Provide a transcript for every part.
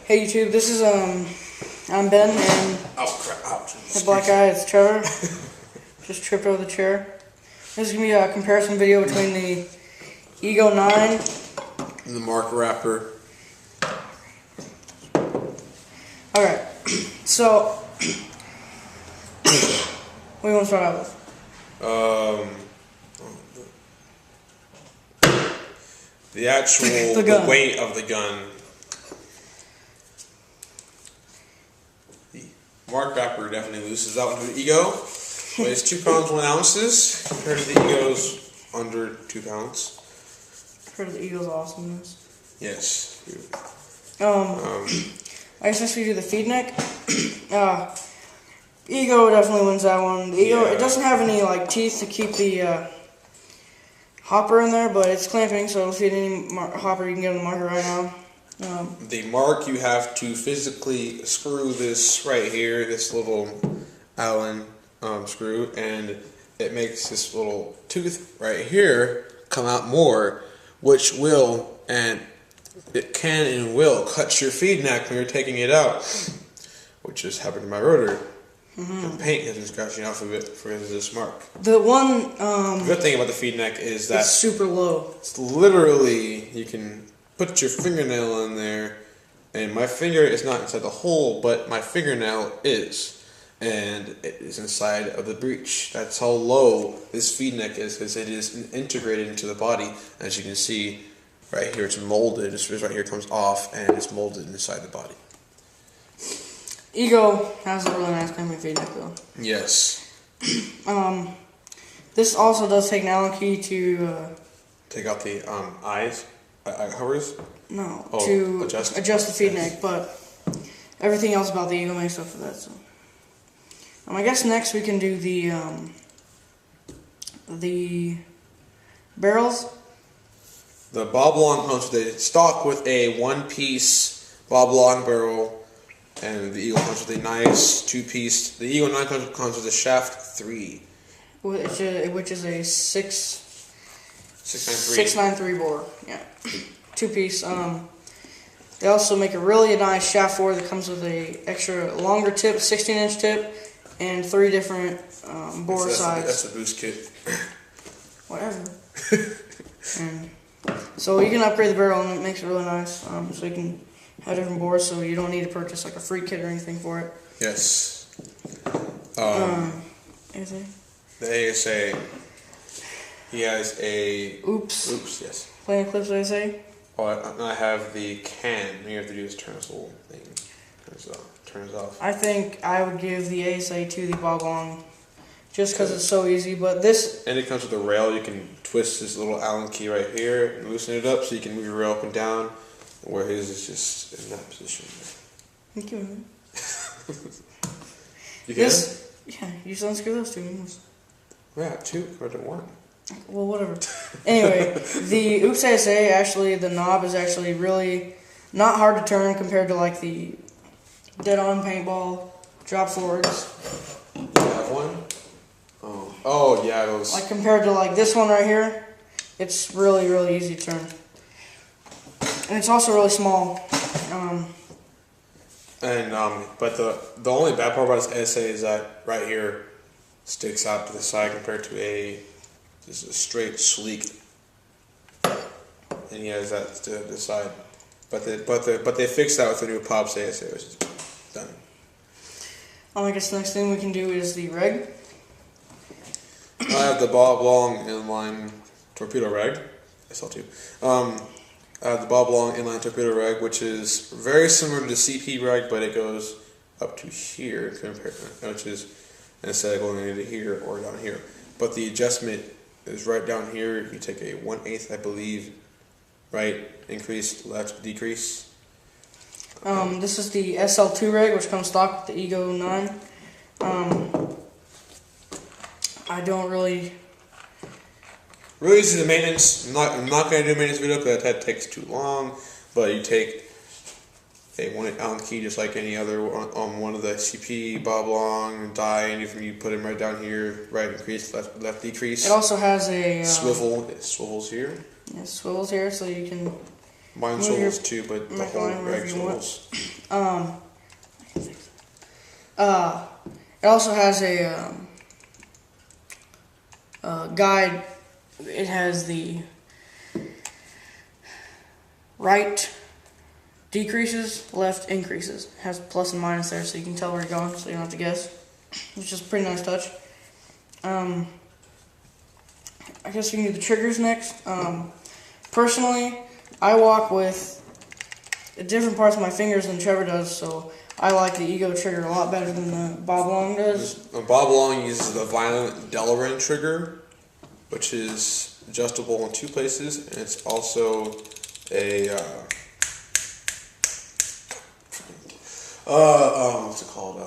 Hey YouTube, this is I'm Ben and oh crap! Ouch. the black guy is Trevor. Just tripped over the chair. This is gonna be a comparison video between the Ego9 and the Marq wrapper. Alright, so what do you want to start out with? The actual the weight of the gun. The Marq wrapper definitely loses out to the Ego. Weighs 2 pounds 1 ounces compared to the Ego's under 2 pounds. Heard of the Ego's awesomeness. Yes. I guess next we do the feed neck. Ego definitely wins that one. The Ego, it doesn't have any like teeth to keep the hopper in there, but it's clamping, so if you need any hopper, you can get on the market right now. The Marq, you have to physically screw this right here, this little Allen screw, and it makes this little tooth right here come out more, which will, and it can and will cut your feed neck when you're taking it out, which just happened to my rotor. The paint has been scratching off of it for this Marq. The one the good thing about the feed neck is that it's super low. It's literally, you can put your fingernail in there, and my finger is not inside the hole, but my fingernail is, and it is inside of the breech. That's how low this feed neck is, because it is integrated into the body. As you can see, right here it's molded. This right here comes off, and it's molded inside the body. Ego has a really nice clamping feed neck though. Yes. This also does take an Allen key to take out the eye covers. No, oh, to adjust the feed neck, but everything else about the Ego makes up for that. So, I guess next we can do the barrels. The Bob Long comes with a stock with a 1-piece Bob Long barrel. And the Ego comes with a nice 2-piece. The Ego9 comes with a shaft 3. Which is a 693. 693 bore. Yeah. 2-piece. They also make a really nice shaft 4 that comes with a extra longer tip, 16-inch tip, and 3 different bore sizes. That's a boost kit. Whatever. And so you can upgrade the barrel, and it makes it really nice. So you can have different bores, so you don't need to purchase like a free kit or anything for it. Yes. ASA? The ASA. He has a... Oops. Oops, yes. Playing clips ASA? Oh, I have the can. All you have to do is turn this little thing. Turns off. I think I would give the ASA to the Bob Long, just because it's so easy, but this... And it comes with a rail. You can twist this little Allen key right here and loosen it up so you can move your rail up and down. Where his is just in that position. Thank you. You can? Yeah, you just unscrew those two. Yeah, 2 compared to 1. Well, whatever. Anyway, the Oops ASA, actually, the knob is actually really not hard to turn compared to like the dead-on paintball drop forwards. You have one? Oh yeah, those. Like compared to like this one right here, it's really, really easy to turn. And it's also really small. But the only bad part about this SA is that right here sticks out to the side compared to just a straight sleek. And he has that to the side. But they fixed that with the new Pops ASA, which is done. I guess the next thing we can do is the reg. I have the Bob Long inline torpedo reg. SL2. I have the Bob Long inline torpedo reg, which is very similar to the CP reg, but it goes up to here, which is instead of going into here or down here. But the adjustment is right down here. You take a 1/8, I believe, right, increase, left, decrease. This is the SL2 reg, which comes stock with the Ego9. I don't really... Really easy to maintenance. I'm not going to do a maintenance video because that takes too long. But you take a 1 Allen key just like any other on one of the CP, Bob Long, die, and you put him right down here, right increase, left decrease. It also has a swivel. It swivels here. Yeah, swivels here, so you can. Mine swivels too, but the whole reg swivels. Um, it also has a guide. It has the right decreases, left increases. It has plus and minus there, so you can tell where you're going, so you don't have to guess. Which is a pretty nice touch. I guess we can do the triggers next. Personally, I walk with different parts of my fingers than Trevor does, so I like the Ego trigger a lot better than the Bob Long does. Bob Long uses the Violent Delrin trigger, which is adjustable in 2 places, and it's also a what's it called?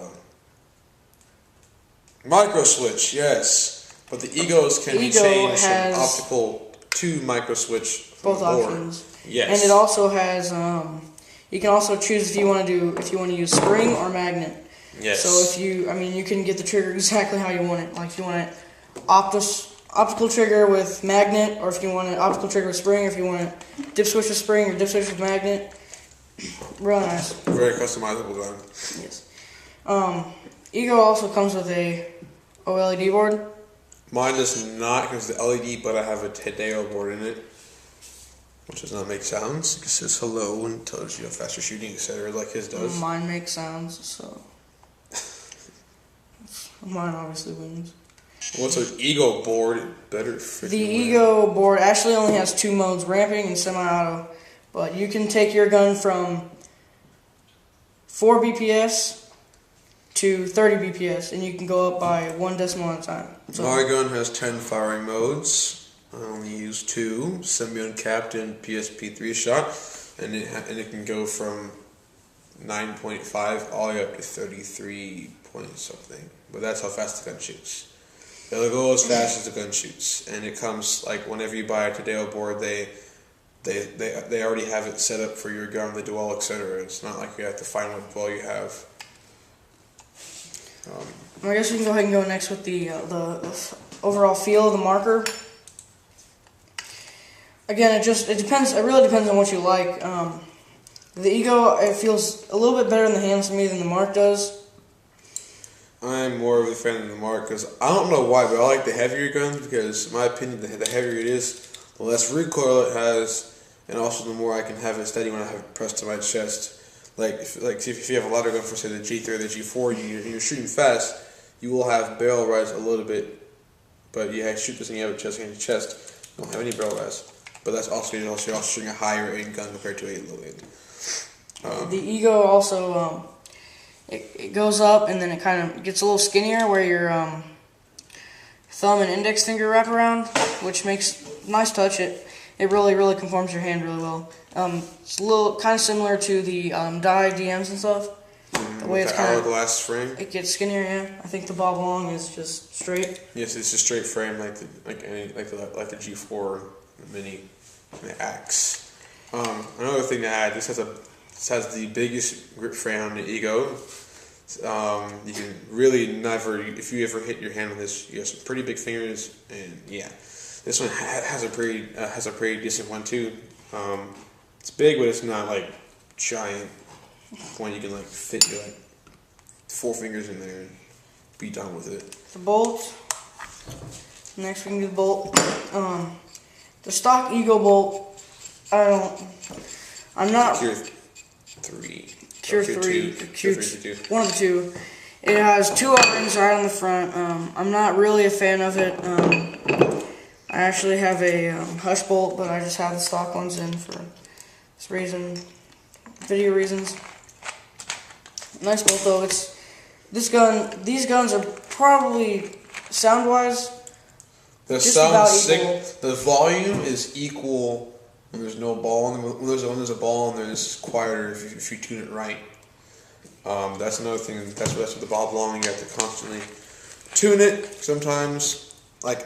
Micro switch, yes. But the Egos can be changed from optical to micro switch. Both options. Yes. And it also has you can also choose if you want to use spring or magnet. Yes. So if you can get the trigger exactly how you want it. Like if you want it optical trigger with magnet, or if you want an optical trigger with spring, or if you want a dip switch with spring or dip switch with magnet. Really nice. Very customizable gun. Yes. Ego also comes with a OLED board. Mine does not, because the LED, but I have a Tadeo board in it, which does not make sounds. It says hello and tells you how fast you're shooting, etc., like his does. Mine makes sounds, so mine obviously wins. What's an Ego board? Better freaking The Ego board actually only has 2 modes, ramping and semi-auto. But you can take your gun from 4 BPS to 30 BPS, and you can go up by 1 decimal at a time. So my gun has 10 firing modes. I only use 2, semi-uncapped and PSP 3-shot, and it can go from 9.5 all the way up to 33 point something. But that's how fast the gun shoots. It'll go as fast as the gun shoots, and it comes like whenever you buy a Tadeo board, they already have it set up for your gun, the dual, etc. It's not like you have to find what dual you have. I guess we can go ahead and go next with the overall feel of the marker. Again, it depends. It really depends on what you like. The Ego, it feels a little bit better in the hands to me than the Marq does. I'm more of a fan of the Marq because I don't know why, but I like the heavier guns because, in my opinion, the heavier it is, the less recoil it has, and also the more I can have it steady when I have it pressed to my chest. If you have a louder gun for, say, the G3 or the G4, and you're shooting fast, you will have barrel rise a little bit, but you shoot this and you have it chest against your chest, you don't have any barrel rise. But that's also, you're also shooting a higher aim gun compared to a low aim. The Ego also, it goes up and then it kind of gets a little skinnier where your thumb and index finger wrap around, which makes a nice touch. It really conforms your hand really well. It's a little kind of similar to the Dye DMs and stuff. The way it's kind of hourglass frame. It gets skinnier, yeah. I think the Bob Long is just straight. Yes, it's a straight frame like the G4 Mini, the Axe. Another thing to add, this has the biggest grip frame on the Ego. You can really never, if you ever hit your hand on this, you have some pretty big fingers, and yeah, this one has a pretty decent one too. It's big, but it's not like giant. One you can like fit your 4 fingers in there and be done with it. The bolt. Next we can do the bolt. The stock Ego bolt. I'm not. Cure 3. Cure 3. One of the 2. It has 2 O-rings right on the front. I'm not really a fan of it. I actually have a hush bolt, but I just have the stock ones in for this reason, video reasons. Nice bolt though. These guns are probably sound-wise. The volume is equal when there's no ball. When there's a ball and there's quieter if you tune it right. That's another thing. That's with the Bob Long. You have to constantly tune it. Sometimes, like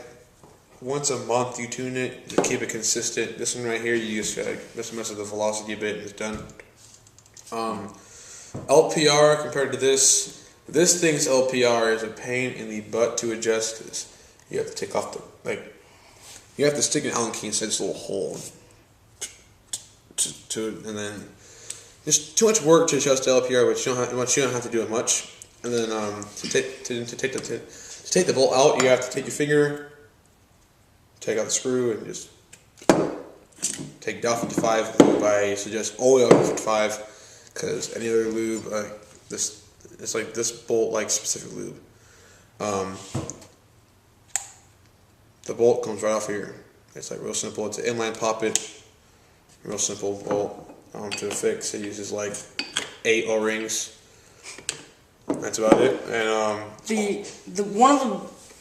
once a month, you tune it to keep it consistent. This one right here, you just mess with the velocity a bit, and it's done. LPR compared to this thing's LPR is a pain in the butt to adjust because you have to take off you have to stick an Allen key inside this little hole and then just too much work to adjust the LPR, but you don't have to do it much. And then to take the bolt out, you have to take your finger, take out the screw, and just take it off 55 lube. I suggest only off 55 because any other lube, it's like this bolt like specific lube. The bolt comes right off here. It's like real simple. It's an inline poppet, real simple bolt. To fix, it uses like 8 O-rings. That's about it. And the one of the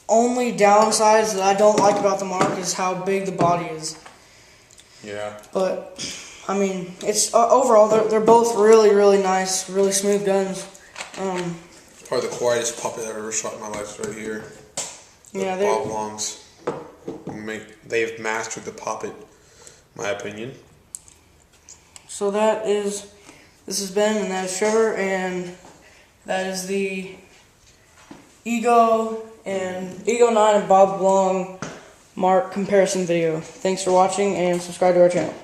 only downsides that I don't like about the Marq is how big the body is. Yeah. But I mean, it's overall they're both really nice, really smooth guns. Probably the quietest poppet I've ever shot in my life is right here. Yeah, the Bob Longs. They've mastered the poppet, in my opinion. So this is Ben, and that is Trevor, and that is the Ego9 and Bob Long Marq comparison video. Thanks for watching, and subscribe to our channel.